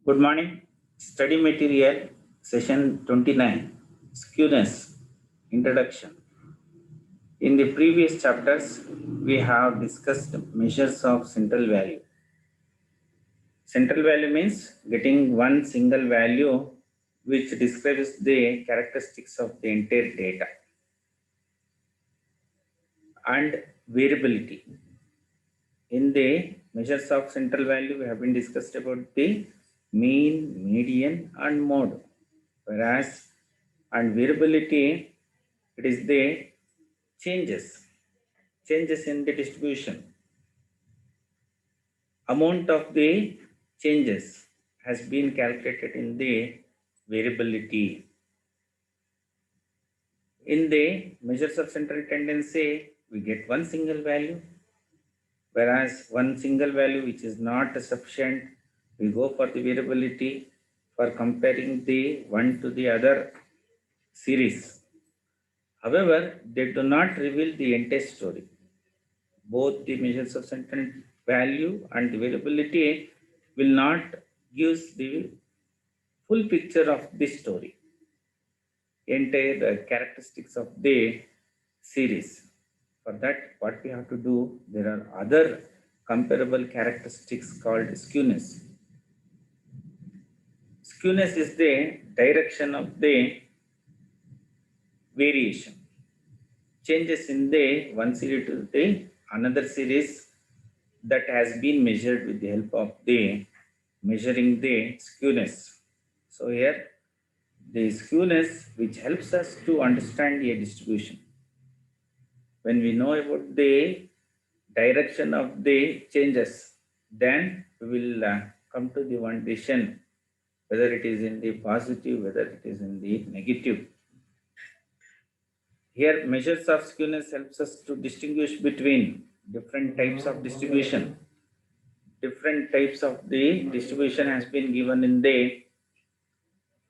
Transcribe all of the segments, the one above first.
Good morning. Study material, session 29, Skewness, Introduction. In the previous chapters, we have discussed measures of central value. Central value means getting one single value which describes the characteristics of the entire data. And variability. In the measures of central value, we have been discussed about the mean, median, and mode. Whereas, and variability, it is the changes in the distribution. Amount of the changes has been calculated in the variability. In the measures of central tendency, we get one single value, whereas one single value which is not sufficient, we go for the variability for comparing the one to the other series. However, they do not reveal the entire story. Both the measures of central value and the variability will not give the full picture of this story, entire characteristics of the series. For that, what we have to do, there are other comparable characteristics called skewness. Skewness is the direction of the variation. Changes in the one series to the another series that has been measured with the help of the measuring the skewness. So here the skewness which helps us to understand a distribution. When we know about the direction of the changes, then we will come to the one decision whether it is in the positive, whether it is in the negative. Here measures of skewness helps us to distinguish between different types of distribution. Different types of the distribution has been given in the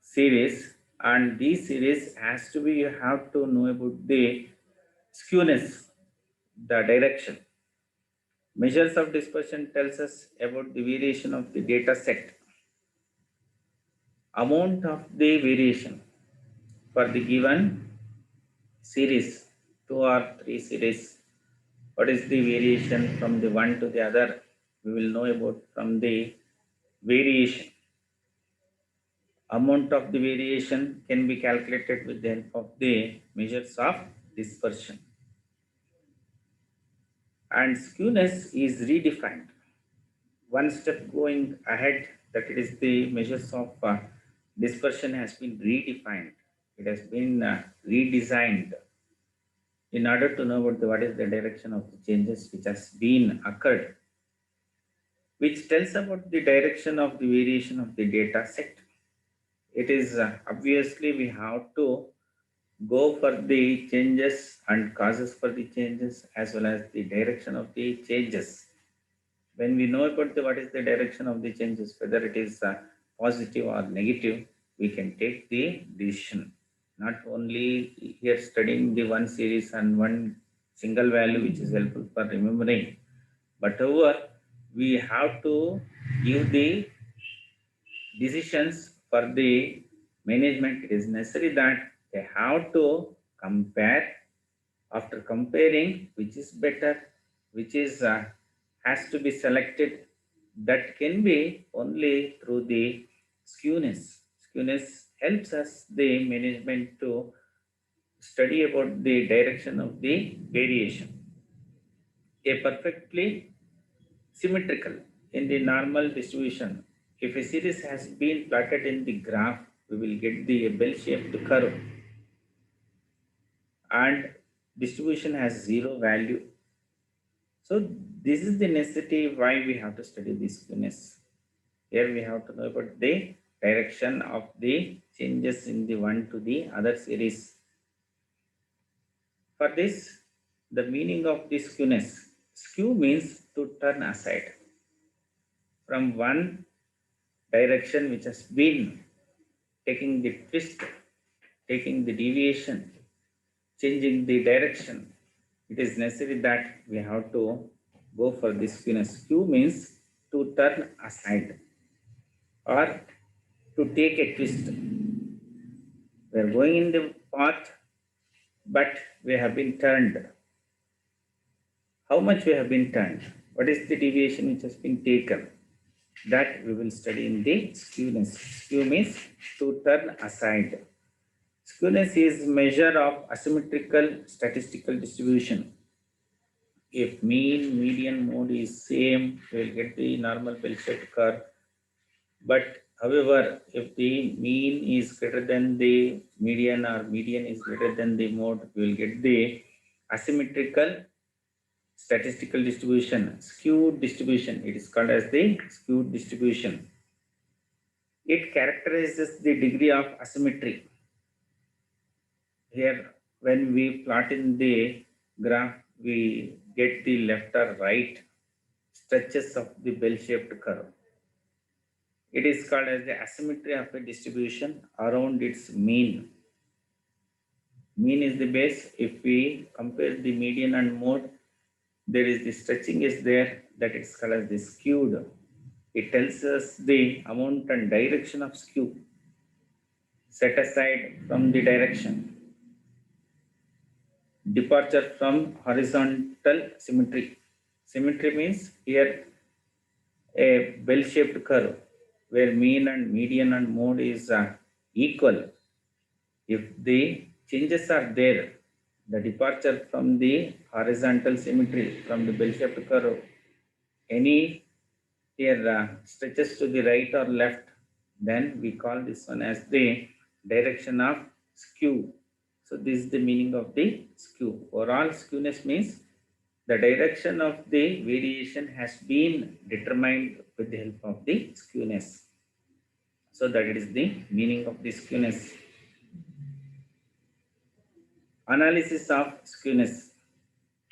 series, and this series has to be, you have to know about the skewness, the direction. Measures of dispersion tells us about the variation of the data set. Amount of the variation for the given series, 2 or 3 series. What is the variation from the one to the other? We will know about from the variation. Amount of the variation can be calculated with the help of the measures of dispersion. And skewness is redefined. One step going ahead, that it is the measures of dispersion has been redefined. It has been redesigned in order to know about what is the direction of the changes which has been occurred, which tells about the direction of the variation of the data set. It is obviously we have to go for the changes and causes for the changes as well as the direction of the changes. When we know about what is the direction of the changes, whether it is positive or negative, we can take the decision. Not only here studying the one series and one single value which is helpful for remembering, but however, we have to give the decisions for the management. It is necessary that they have to compare. After comparing, which is better, which is has to be selected, that can be only through the skewness. Skewness helps us the management to study about the direction of the variation. A perfectly symmetrical in the normal distribution. If a series has been plotted in the graph, we will get the bell-shaped curve, and distribution has zero value. So this is the necessity why we have to study this skewness. Here we have to know about the direction of the changes in the one to the other series. For this, the meaning of this skewness. Skew means to turn aside from one direction which has been taking the twist, taking the deviation, changing the direction. It is necessary that we have to go for this skewness. Skew means to turn aside. or to take a twist. We are going in the path, but we have been turned. How much we have been turned? What is the deviation which has been taken? That we will study in the skewness. Skew means to turn aside. Skewness is measure of asymmetrical statistical distribution. If mean, median, mode is same, we will get the normal bell-shaped curve. But however, if the mean is greater than the median or median is greater than the mode, we will get the asymmetrical statistical distribution, skewed distribution. It is called as the skewed distribution. It characterizes the degree of asymmetry. Here, when we plot in the graph, we get the left or right stretches of the bell-shaped curve. It is called as the asymmetry of a distribution around its mean. Mean is the base. If we compare the median and mode, there is the stretching is there, that is called as the skewed. It tells us the amount and direction of skew set aside from the direction. Departure from horizontal symmetry. Symmetry means here a bell-shaped curve where mean and median and mode is equal. If the changes are there, the departure from the horizontal symmetry from the bell-shaped curve, any here stretches to the right or left, then we call this one as the direction of skew. So this is the meaning of the skew. Overall skewness means the direction of the variation has been determined with the help of the skewness. So that it is the meaning of the skewness. Analysis of skewness.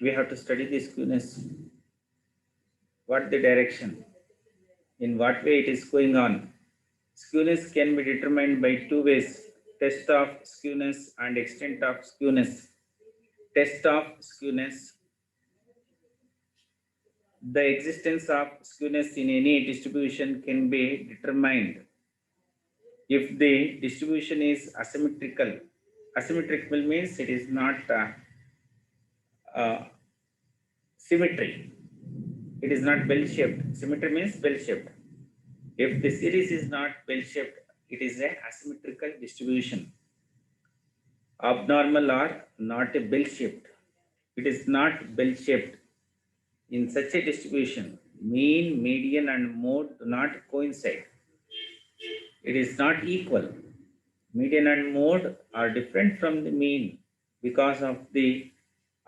We have to study the skewness. What the direction? In what way it is going on? Skewness can be determined by two ways: test of skewness and extent of skewness. Test of skewness. The existence of skewness in any distribution can be determined if the distribution is asymmetrical. Asymmetrical means it is not symmetry. It is not bell-shaped. Symmetry means bell-shaped. If the series is not bell-shaped, it is a asymmetrical distribution. Abnormal or not a bell-shaped. It is not bell-shaped. In such a distribution, mean, median, and mode do not coincide. It is not equal. Median and mode are different from the mean because of the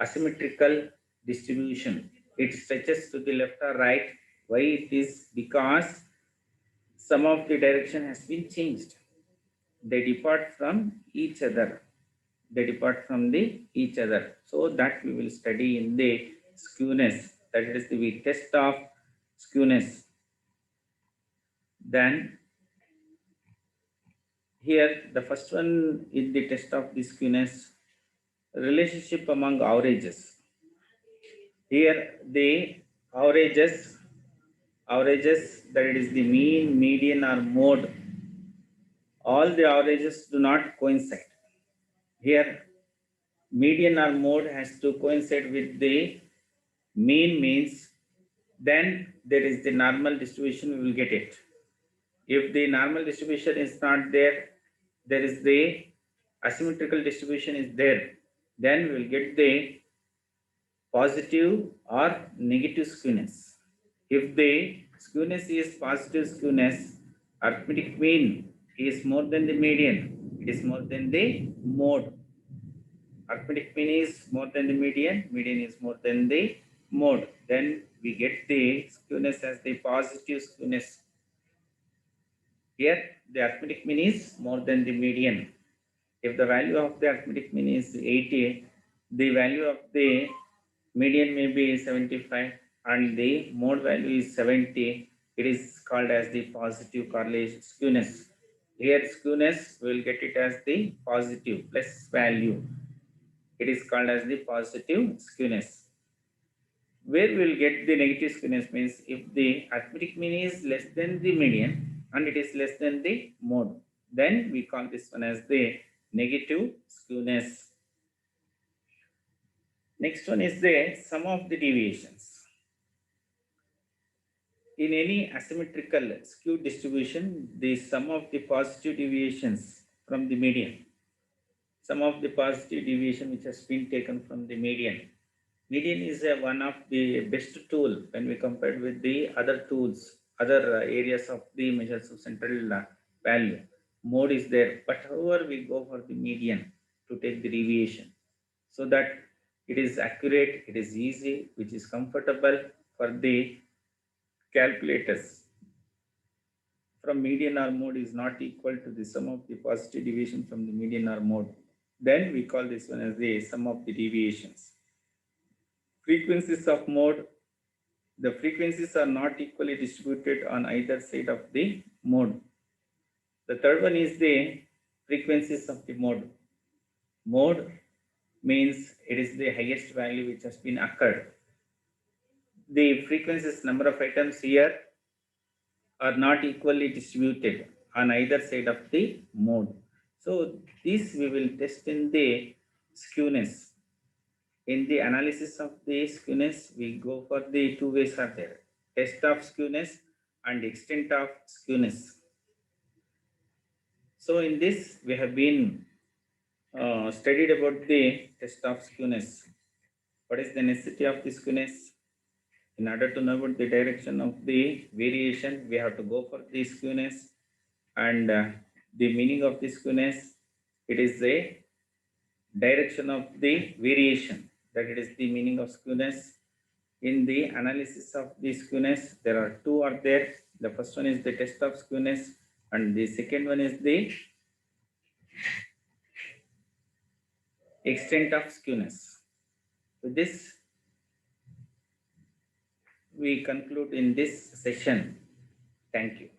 asymmetrical distribution. It stretches to the left or right. Why it is? Because some of the direction has been changed. They depart from each other. They depart from the each other. So that we will study in the skewness. That is the test of skewness. Then here the first one is the test of the skewness. Relationship among averages. Here the averages, that it is the mean, median or mode, all the averages do not coincide. Here median or mode has to coincide with the mean, means then there is the normal distribution, we will get it. If the normal distribution is not there, there is the asymmetrical distribution is there, then we will get the positive or negative skewness. If the skewness is positive skewness, arithmetic mean is more than the median, it is more than the mode. Arithmetic mean is more than the median, median is more than the mode. Then we get the skewness as the positive skewness. Here the arithmetic mean is more than the median. If the value of the arithmetic mean is 80, the value of the median may be 75 and the mode value is 70. It is called as the positive correlation skewness. Here skewness, we will get it as the positive plus value. It is called as the positive skewness. Where we will get the negative skewness means if the arithmetic mean is less than the median, and it is less than the mode, then we call this one as the negative skewness. Next one is the sum of the deviations. In any asymmetrical skew distribution, the sum of the positive deviations from the median, sum of the positive deviation which has been taken from the median. Median is one of the best tool when we compare with the other tools, other areas of the measures of central value. Mode is there, but however we go for the median to take the deviation so that it is accurate, it is easy, which is comfortable for the calculators. From median or mode is not equal to the sum of the positive deviation from the median or mode. Then we call this one as the sum of the deviations. Frequencies of mode, the frequencies are not equally distributed on either side of the mode. The third one is the frequencies of the mode. Mode means it is the highest value which has been occurred. The frequencies number of items here are not equally distributed on either side of the mode. So this we will test in the skewness. In the analysis of the skewness, we go for the two ways are there. Test of skewness and extent of skewness. So in this, we have been studied about the test of skewness. What is the necessity of the skewness? In order to know about the direction of the variation, we have to go for the skewness, and the meaning of the skewness, it is the direction of the variation, that it is the meaning of skewness. In the analysis of the skewness, there are two are there. The first one is the test of skewness, and the second one is the extent of skewness. With this, we conclude in this session. Thank you.